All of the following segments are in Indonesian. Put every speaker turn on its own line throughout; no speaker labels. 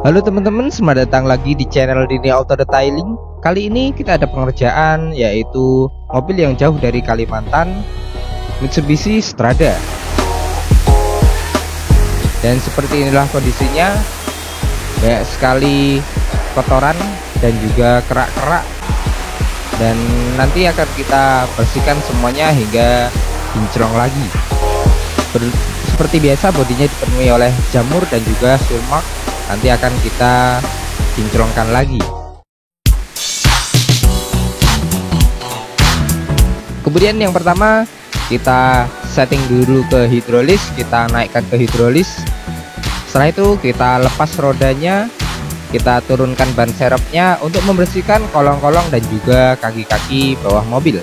Halo teman-teman, selamat datang lagi di channel Dini Auto Detailing. Kali ini kita ada pengerjaan, yaitu mobil yang jauh dari Kalimantan, Mitsubishi Strada. Dan seperti inilah kondisinya, banyak sekali kotoran dan juga kerak-kerak. Dan nanti akan kita bersihkan semuanya hingga kinclong lagi. Seperti biasa, bodinya dipenuhi oleh jamur dan juga seal mark. Nanti akan kita kinclongkan lagi. Kemudian yang pertama, kita setting dulu ke hidrolis, kita naikkan ke hidrolis. Setelah itu kita lepas rodanya, kita turunkan ban serepnya untuk membersihkan kolong-kolong dan juga kaki-kaki bawah mobil.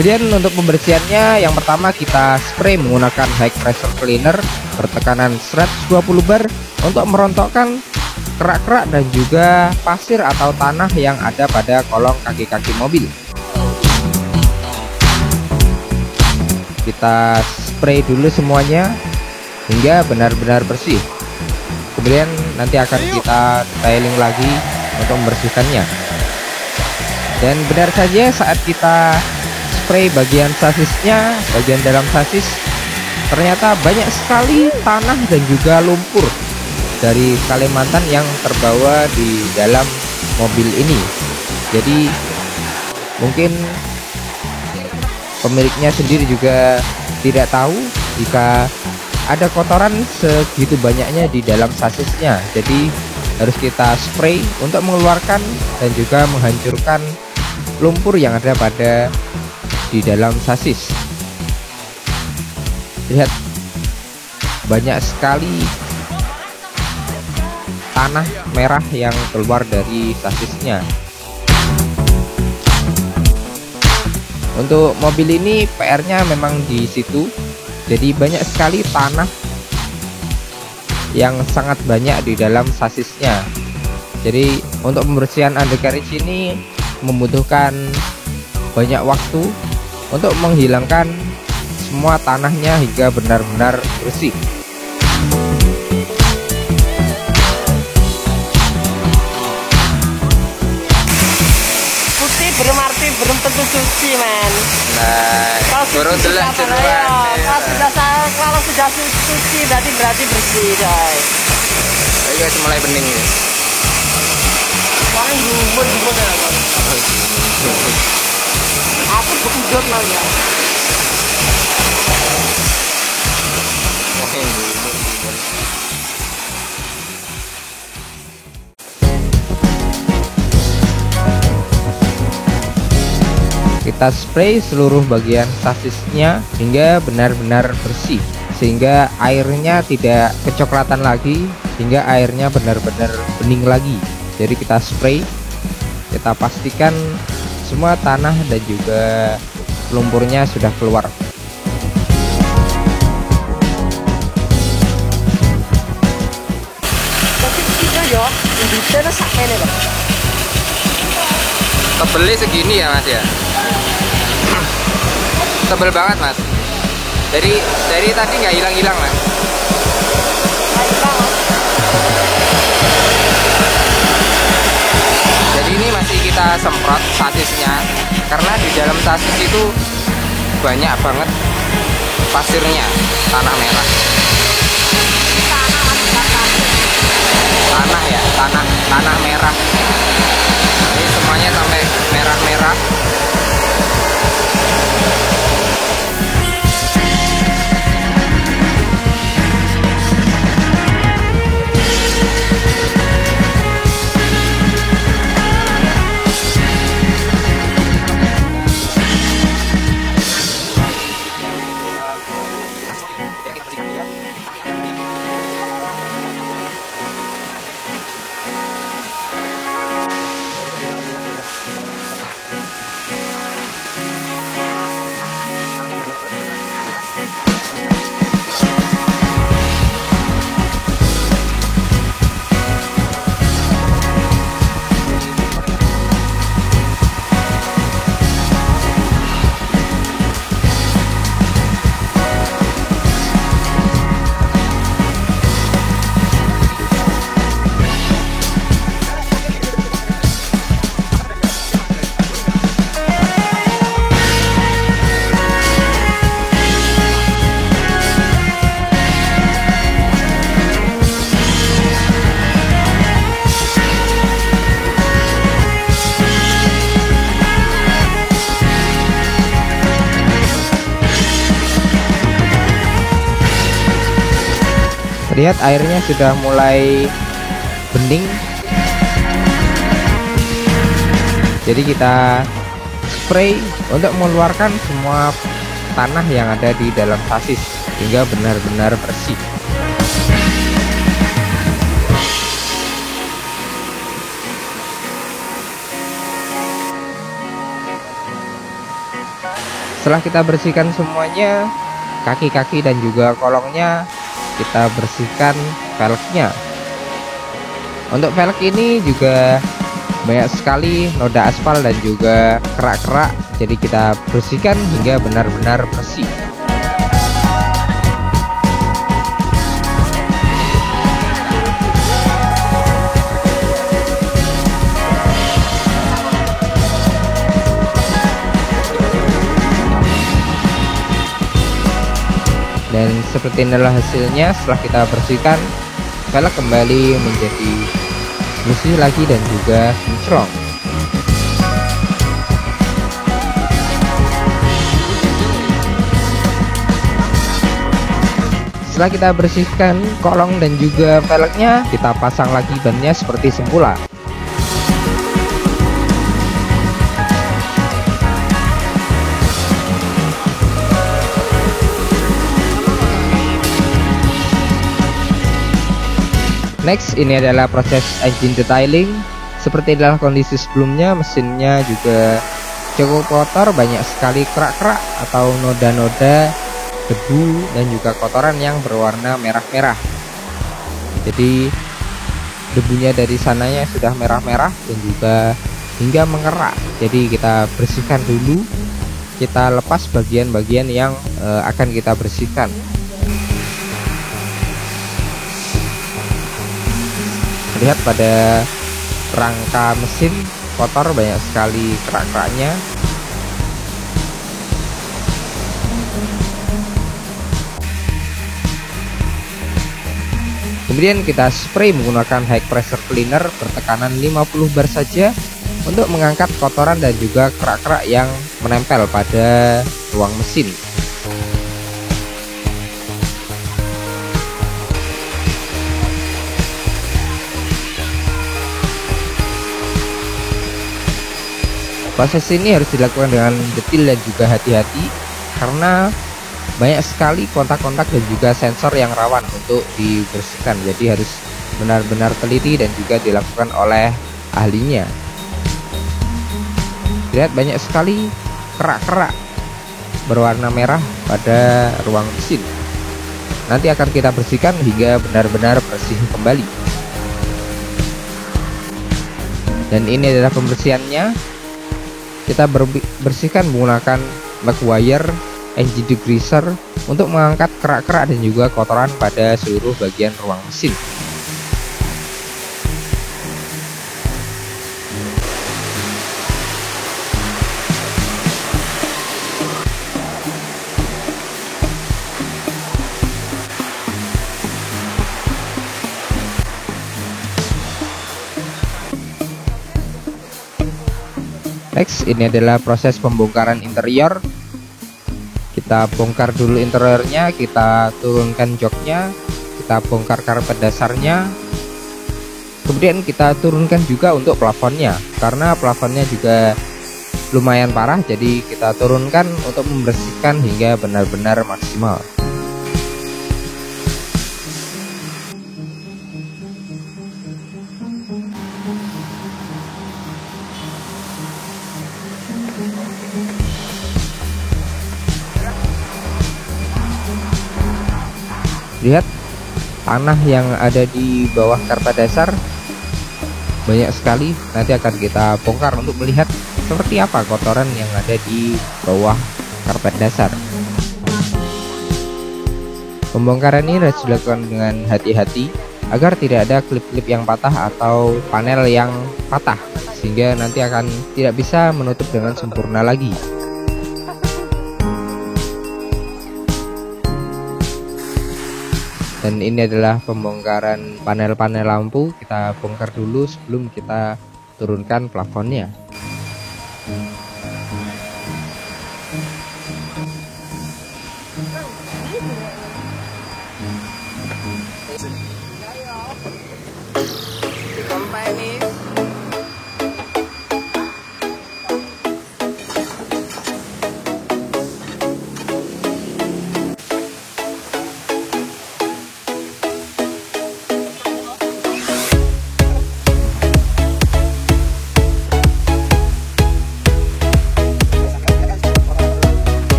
Kemudian untuk pembersihannya, yang pertama kita spray menggunakan high pressure cleaner bertekanan 120 bar untuk merontokkan kerak-kerak dan juga pasir atau tanah yang ada pada kolong kaki-kaki mobil. Kita spray dulu semuanya hingga benar-benar bersih. Kemudian nanti akan kita detailing lagi untuk membersihkannya. Dan benar saja saat kita spray bagian sasisnya, bagian dalam sasis, ternyata banyak sekali tanah dan juga lumpur dari Kalimantan yang terbawa di dalam mobil ini. Jadi mungkin pemiliknya sendiri juga tidak tahu jika ada kotoran segitu banyaknya di dalam sasisnya. Jadi harus kita spray untuk mengeluarkan dan juga menghancurkan lumpur yang ada pada di dalam sasis. Lihat, banyak sekali tanah merah yang keluar dari sasisnya. Untuk mobil ini PR-nya memang di situ. Jadi banyak sekali tanah yang sangat banyak di dalam sasisnya. Jadi untuk pembersihan undercarriage ini membutuhkan banyak waktu untuk menghilangkan semua tanahnya hingga benar-benar bersih.
Putih belum arti belum tentu suci, men.
Nah,
kalau sudah suci berarti bersih, coy.
Ayo mulai bening ya.
Paling gumun ya, Bang. Aku berkudut mal ya.
Kita spray seluruh bagian sasisnya hingga benar-benar bersih, sehingga airnya tidak kecoklatan lagi, hingga airnya benar-benar bening lagi. Jadi kita spray, kita pastikan semua tanah dan juga lumpurnya sudah keluar. Tebelnya segini ya, Mas ya. Tebel banget, Mas. Dari tadi nggak hilang-hilang, Mas. Jadi ini masih kita semprot sasisnya, karena di dalam sasis itu banyak banget pasirnya, tanah merah. Tanah ya, tanah merah. Ini semuanya sampai merah-merah. Lihat airnya sudah mulai bening. Jadi kita spray untuk mengeluarkan semua tanah yang ada di dalam sasis hingga benar-benar bersih. Setelah kita bersihkan semuanya, kaki-kaki dan juga kolongnya, kita bersihkan velgnya. Untuk velg ini juga banyak sekali noda aspal dan juga kerak-kerak, jadi kita bersihkan hingga benar-benar bersih. Dan seperti inilah hasilnya setelah kita bersihkan. Velg kembali menjadi bersih lagi dan juga kinclong. Setelah kita bersihkan kolong dan juga velgnya, kita pasang lagi bannya seperti semula. Next, ini adalah proses engine detailing. Seperti adalah kondisi sebelumnya, mesinnya juga cukup kotor, banyak sekali kerak-kerak atau noda-noda, debu dan juga kotoran yang berwarna merah-merah. Jadi debunya dari sananya sudah merah-merah dan juga hingga mengerak. Jadi kita bersihkan dulu, kita lepas bagian-bagian yang akan kita bersihkan. Lihat pada rangka mesin kotor, banyak sekali kerak-keraknya. Kemudian kita spray menggunakan high pressure cleaner bertekanan 50 bar saja untuk mengangkat kotoran dan juga kerak-kerak yang menempel pada ruang mesin. Proses ini harus dilakukan dengan detail dan juga hati-hati karena banyak sekali kontak-kontak dan juga sensor yang rawan untuk dibersihkan. Jadi harus benar-benar teliti dan juga dilakukan oleh ahlinya. Lihat banyak sekali kerak-kerak berwarna merah pada ruang mesin. Nanti akan kita bersihkan hingga benar-benar bersih kembali. Dan ini adalah pembersihannya. Kita bersihkan menggunakan Maguire engine degreaser untuk mengangkat kerak-kerak dan juga kotoran pada seluruh bagian ruang mesin. Next, ini adalah proses pembongkaran interior. Kita bongkar dulu interiornya, kita turunkan joknya, kita bongkar karpet dasarnya. Kemudian kita turunkan juga untuk plafonnya, karena plafonnya juga lumayan parah, jadi kita turunkan untuk membersihkan hingga benar-benar maksimal. Lihat tanah yang ada di bawah karpet dasar banyak sekali. Nanti akan kita bongkar untuk melihat seperti apa kotoran yang ada di bawah karpet dasar. Pembongkaran ini harus dilakukan dengan hati-hati agar tidak ada klip-klip yang patah atau panel yang patah, sehingga nanti akan tidak bisa menutup dengan sempurna lagi. Dan ini adalah pembongkaran panel-panel lampu. Kita bongkar dulu sebelum kita turunkan plafonnya.
Sampai nih.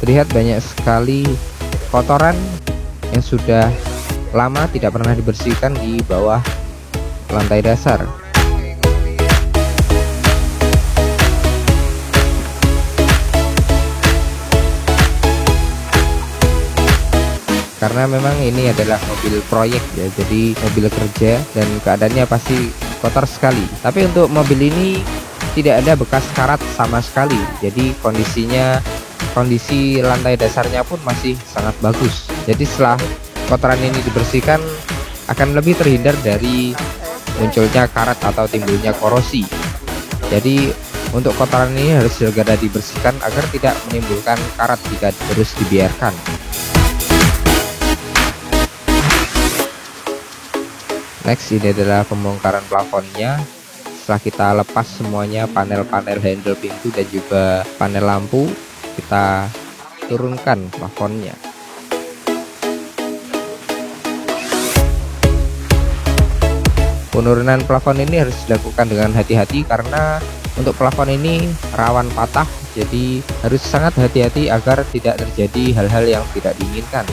Terlihat banyak sekali kotoran yang sudah lama tidak pernah dibersihkan di bawah lantai dasar. Karena memang ini adalah mobil proyek ya, jadi mobil kerja dan keadaannya pasti kotor sekali. Tapi untuk mobil ini tidak ada bekas karat sama sekali, jadi kondisi lantai dasarnya pun masih sangat bagus. Jadi setelah kotoran ini dibersihkan akan lebih terhindar dari munculnya karat atau timbulnya korosi. Jadi untuk kotoran ini harus segera dibersihkan agar tidak menimbulkan karat jika terus dibiarkan. Next, ini adalah pembongkaran plafonnya. Setelah kita lepas semuanya, panel-panel handle pintu dan juga panel lampu, kita turunkan plafonnya. Penurunan plafon ini harus dilakukan dengan hati-hati karena untuk plafon ini rawan patah, jadi harus sangat hati-hati agar tidak terjadi hal-hal yang tidak diinginkan.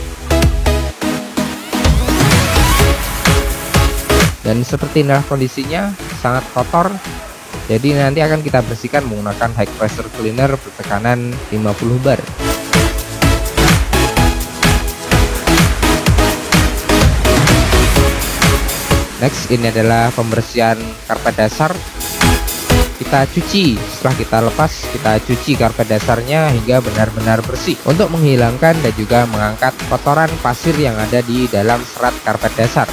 Dan seperti inilah kondisinya, sangat kotor. Jadi nanti akan kita bersihkan menggunakan high pressure cleaner bertekanan 50 bar. Next, ini adalah pembersihan karpet dasar. Kita cuci, setelah kita lepas, kita cuci karpet dasarnya hingga benar-benar bersih untuk menghilangkan dan juga mengangkat kotoran pasir yang ada di dalam serat karpet dasar.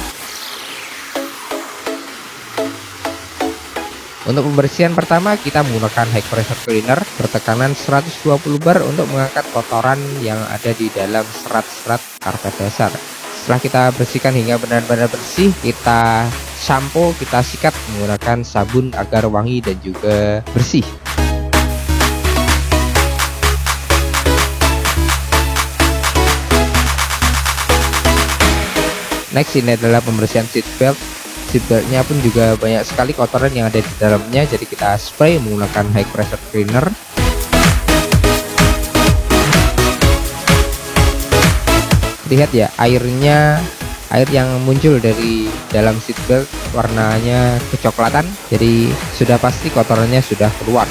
Untuk pembersihan pertama, kita menggunakan high pressure cleaner bertekanan 120 bar untuk mengangkat kotoran yang ada di dalam serat-serat karpet dasar. Setelah kita bersihkan hingga benar-benar bersih, kita shampoo, kita sikat menggunakan sabun agar wangi dan juga bersih. Next, ini adalah pembersihan seat belt. Seatbeltnya pun juga banyak sekali kotoran yang ada di dalamnya, jadi kita spray menggunakan high pressure cleaner. Lihat ya, air yang muncul dari dalam seatbelt warnanya kecoklatan, jadi sudah pasti kotorannya sudah keluar.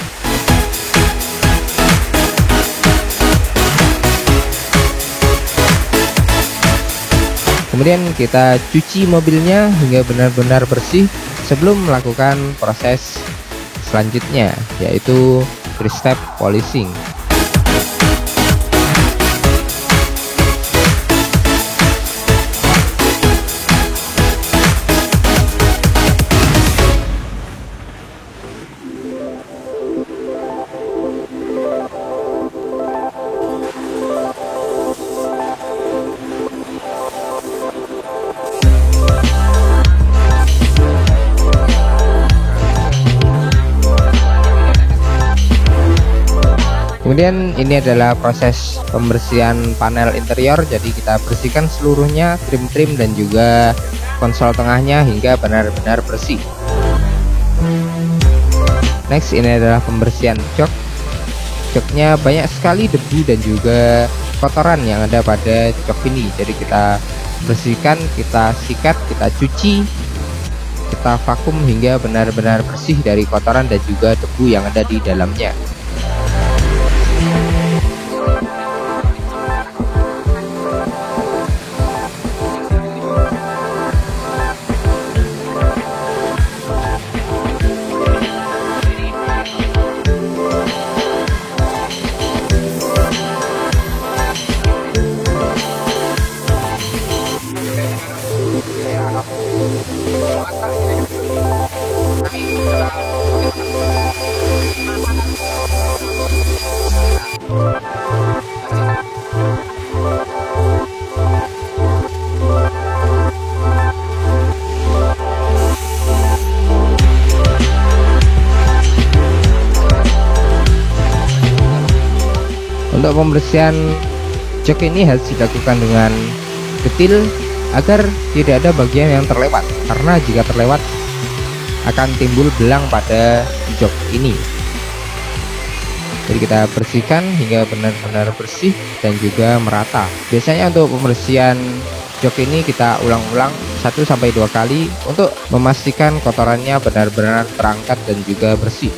Kemudian kita cuci mobilnya hingga benar-benar bersih sebelum melakukan proses selanjutnya, yaitu pre-step polishing. Kemudian ini adalah proses pembersihan panel interior. Jadi kita bersihkan seluruhnya, trim-trim dan juga konsol tengahnya hingga benar-benar bersih. Next, ini adalah pembersihan jok. Joknya banyak sekali debu dan juga kotoran yang ada pada jok ini. Jadi kita bersihkan, kita sikat, kita cuci, kita vakum hingga benar-benar bersih dari kotoran dan juga debu yang ada di dalamnya. Untuk pembersihan jok ini harus dilakukan dengan detail agar tidak ada bagian yang terlewat, karena jika terlewat akan timbul belang pada jok ini. Jadi kita bersihkan hingga benar-benar bersih dan juga merata. Biasanya untuk pembersihan jok ini kita ulang-ulang 1-2 kali untuk memastikan kotorannya benar-benar terangkat dan juga bersih.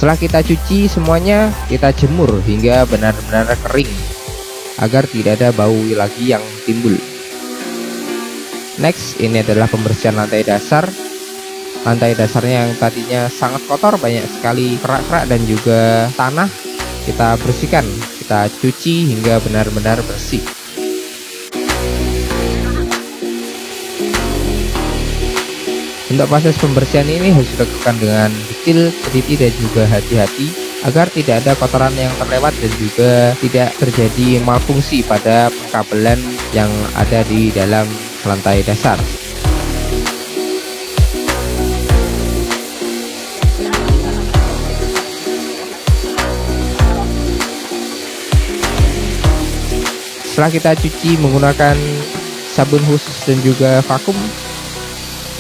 Setelah kita cuci semuanya, kita jemur hingga benar-benar kering agar tidak ada bau lagi yang timbul. Next, ini adalah pembersihan lantai dasar. Lantai dasarnya yang tadinya sangat kotor, banyak sekali kerak-kerak dan juga tanah, kita bersihkan, kita cuci hingga benar-benar bersih. Untuk proses pembersihan ini harus dilakukan dengan detail, teliti dan juga hati-hati agar tidak ada kotoran yang terlewat dan juga tidak terjadi malfungsi pada pengkabelan yang ada di dalam lantai dasar. Setelah kita cuci menggunakan sabun khusus dan juga vakum,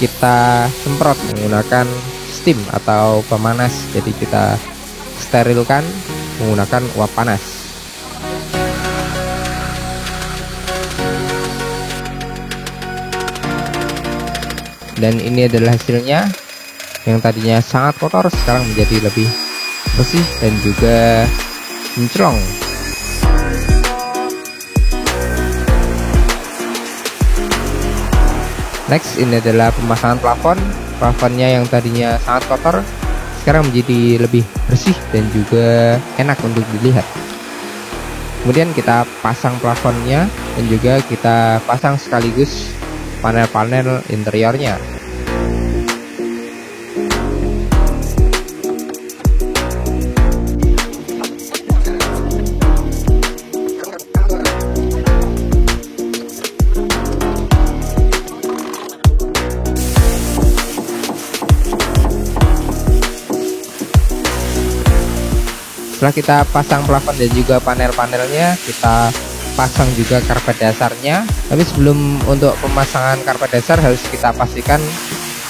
kita semprot menggunakan steam atau pemanas. Jadi kita sterilkan menggunakan uap panas. Dan ini adalah hasilnya, yang tadinya sangat kotor sekarang menjadi lebih bersih dan juga kinclong. Next, ini adalah pemasangan plafon. Plafonnya yang tadinya sangat kotor sekarang menjadi lebih bersih dan juga enak untuk dilihat. Kemudian kita pasang plafonnya dan juga kita pasang sekaligus panel-panel interiornya. Setelah kita pasang plafon dan juga panel-panelnya, kita pasang juga karpet dasarnya. Tapi sebelum untuk pemasangan karpet dasar harus kita pastikan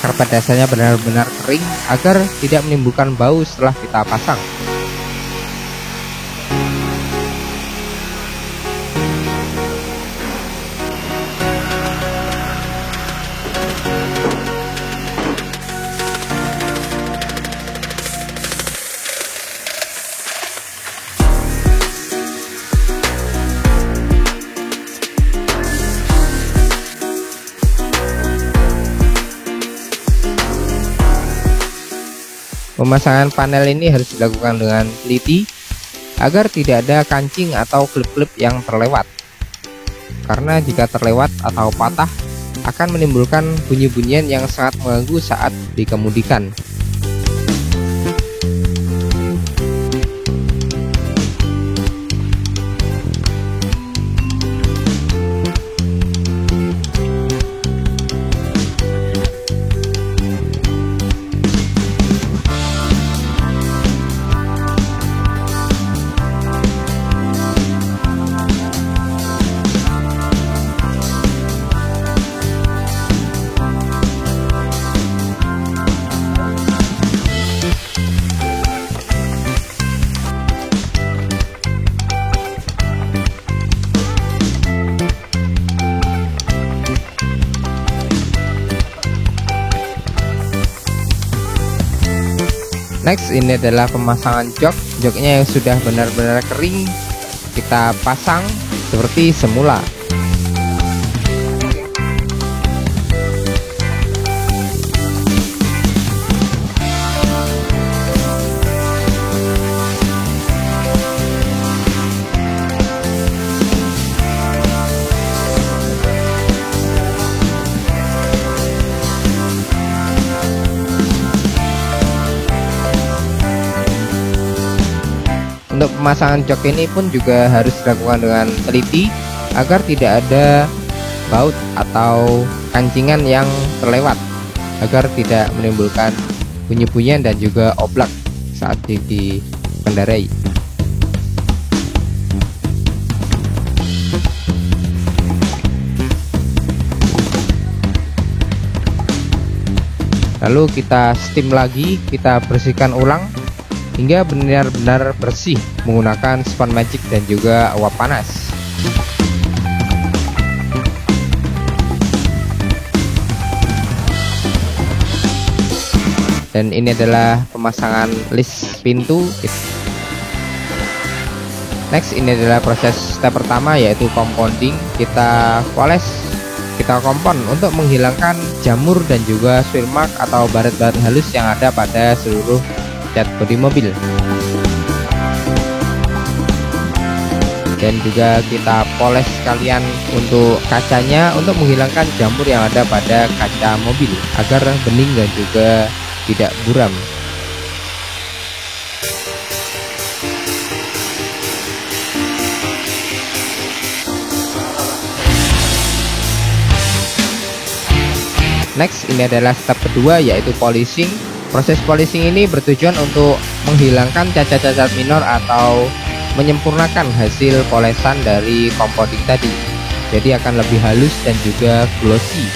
karpet dasarnya benar-benar kering agar tidak menimbulkan bau setelah kita pasang. Pemasangan panel ini harus dilakukan dengan teliti agar tidak ada kancing atau klip-klip yang terlewat. Karena jika terlewat atau patah, akan menimbulkan bunyi-bunyian yang sangat mengganggu saat dikemudikan. Next, ini adalah pemasangan jok. Joknya yang sudah benar-benar kering kita pasang seperti semula. Untuk pemasangan jok ini pun juga harus dilakukan dengan teliti agar tidak ada baut atau kancingan yang terlewat, agar tidak menimbulkan bunyi-bunyian dan juga oblak saat dikendarai. Lalu kita steam lagi, kita bersihkan ulang hingga benar-benar bersih menggunakan spon magic dan juga uap panas. Dan ini adalah pemasangan list pintu. Next, ini adalah proses step pertama, yaitu compounding. Kita poles, kita kompon untuk menghilangkan jamur dan juga swirl mark atau baret-baret halus yang ada pada seluruh cat bodi mobil. Dan juga kita poles sekalian untuk kacanya untuk menghilangkan jamur yang ada pada kaca mobil agar bening dan juga tidak buram. Next, ini adalah step kedua, yaitu polishing. Proses polishing ini bertujuan untuk menghilangkan cacat-cacat minor atau menyempurnakan hasil polesan dari compounding tadi. Jadi akan lebih halus dan juga glossy.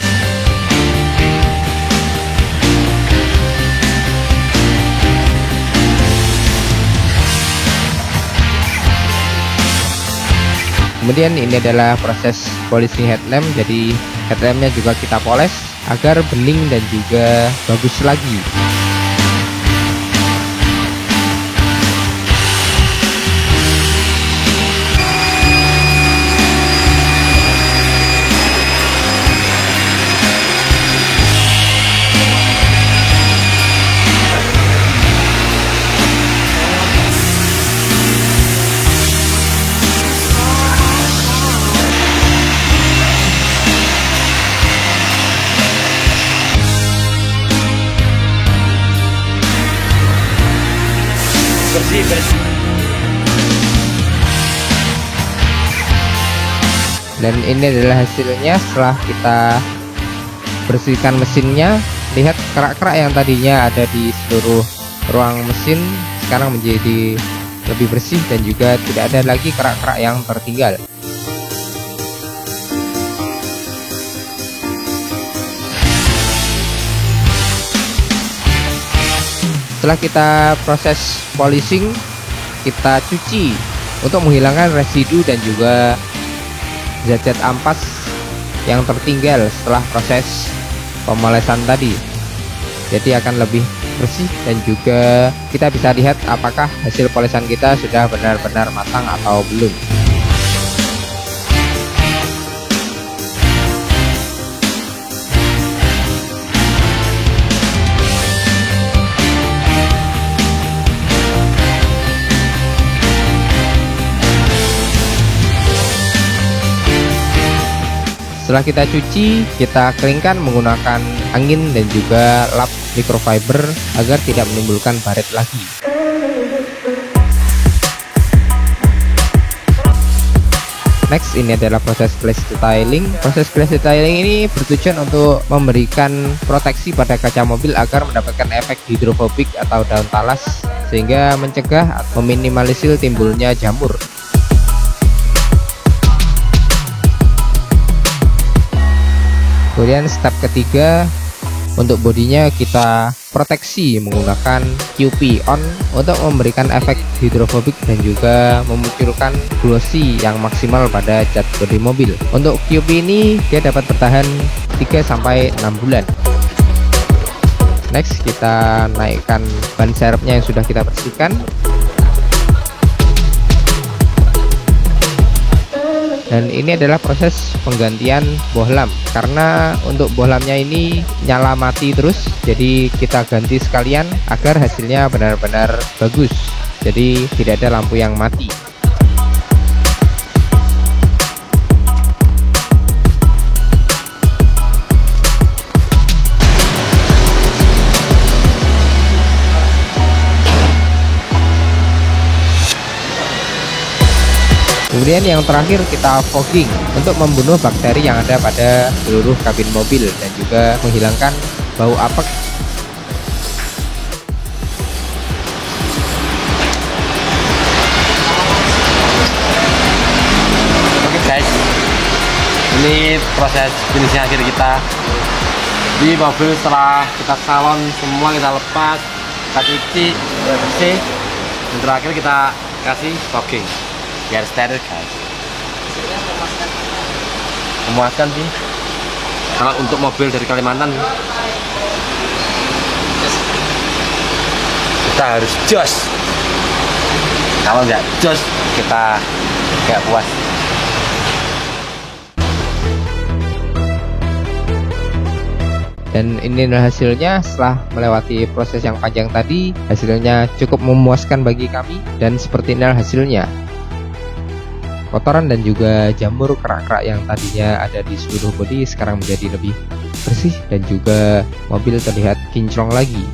Kemudian ini adalah proses polishing headlamp. Jadi headlampnya juga kita poles agar bening dan juga bagus lagi.
Bersih.
Dan ini adalah hasilnya setelah kita bersihkan mesinnya. Lihat kerak-kerak yang tadinya ada di seluruh ruang mesin sekarang menjadi lebih bersih dan juga tidak ada lagi kerak-kerak yang tertinggal. Setelah kita proses polishing, kita cuci untuk menghilangkan residu dan juga zat-zat ampas yang tertinggal setelah proses pemolesan tadi. Jadi akan lebih bersih dan juga kita bisa lihat apakah hasil polesan kita sudah benar-benar matang atau belum. Setelah kita cuci, kita keringkan menggunakan angin dan juga lap microfiber agar tidak menimbulkan baret lagi. Next, ini adalah proses glass detailing. Proses glass detailing ini bertujuan untuk memberikan proteksi pada kaca mobil agar mendapatkan efek hidrofobik atau daun talas, sehingga mencegah atau meminimalisir timbulnya jamur. Kemudian step ketiga, untuk bodinya kita proteksi menggunakan QP on untuk memberikan efek hidrofobik dan juga memunculkan glossy yang maksimal pada cat bodi mobil. Untuk QP ini dia dapat bertahan 3-6 bulan. Next, kita naikkan ban serepnya yang sudah kita bersihkan. Dan ini adalah proses penggantian bohlam, karena untuk bohlamnya ini nyala mati terus, jadi kita ganti sekalian agar hasilnya benar-benar bagus, jadi tidak ada lampu yang mati. Kemudian yang terakhir kita fogging untuk membunuh bakteri yang ada pada seluruh kabin mobil dan juga menghilangkan bau apek.
Oke guys, ini proses finishing akhir kita di mobil. Setelah kita salon semua, kita lepas, kita cuci, kita bersih, dan terakhir kita kasih fogging biar steril guys. Memuaskan sih kalau untuk mobil dari Kalimantan. Kita harus jos, kalau nggak jos kita nggak puas.
Dan ini adalah hasilnya setelah melewati proses yang panjang tadi. Hasilnya cukup memuaskan bagi kami, dan seperti inilah hasilnya. Kotoran dan juga jamur kerak-kerak yang tadinya ada di seluruh bodi sekarang menjadi lebih bersih dan juga mobil terlihat kinclong lagi.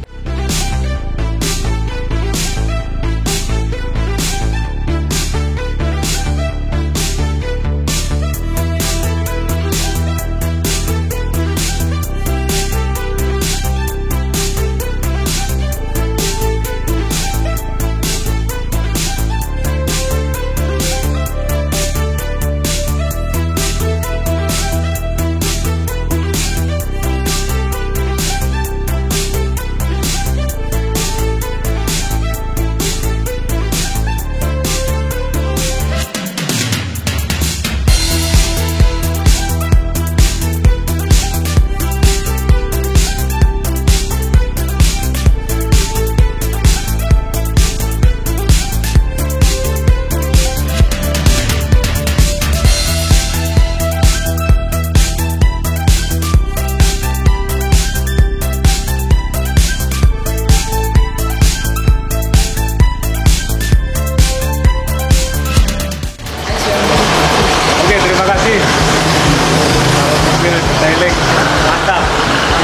detailing mantap.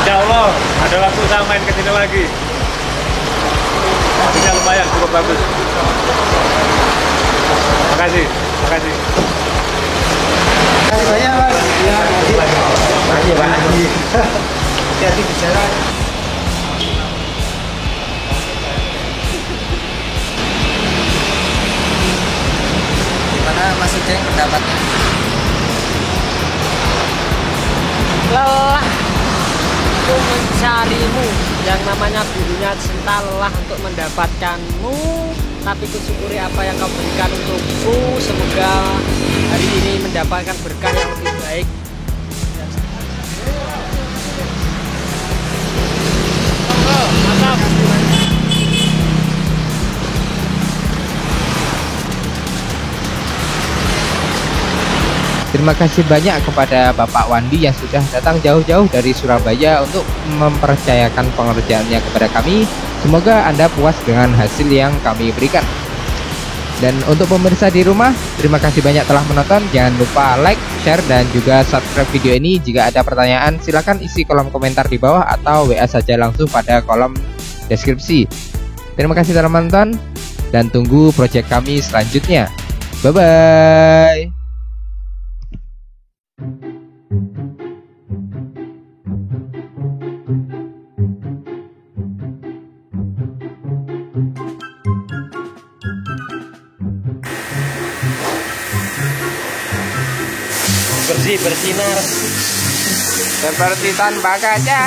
Insya Allah ada waktu saya main ke sini lagi. Hasilnya lumayan, cukup bagus. Makasih, makasih.
Terima kasih banyak Mas. Ya, makasih Pak Haji. Hati-hati di jalan. Gimana Mas Uceng pendapatnya?
Lelah untuk mencarimu, yang namanya gurunya cinta lelah untuk mendapatkanmu, tapi kusyukuri apa yang kau berikan untukku. Semoga hari ini mendapatkan berkah yang lebih baik. Mantap.
Terima kasih banyak kepada Bapak Wandi yang sudah datang jauh-jauh dari Surabaya untuk mempercayakan pengerjaannya kepada kami. Semoga Anda puas dengan hasil yang kami berikan. Dan untuk pemirsa di rumah, terima kasih banyak telah menonton. Jangan lupa like, share, dan juga subscribe video ini. Jika ada pertanyaan, silahkan isi kolom komentar di bawah atau WA saja langsung pada kolom deskripsi. Terima kasih telah menonton, dan tunggu project kami selanjutnya. Bye-bye.
Bersih bersinar
Seperti tanpa kaca.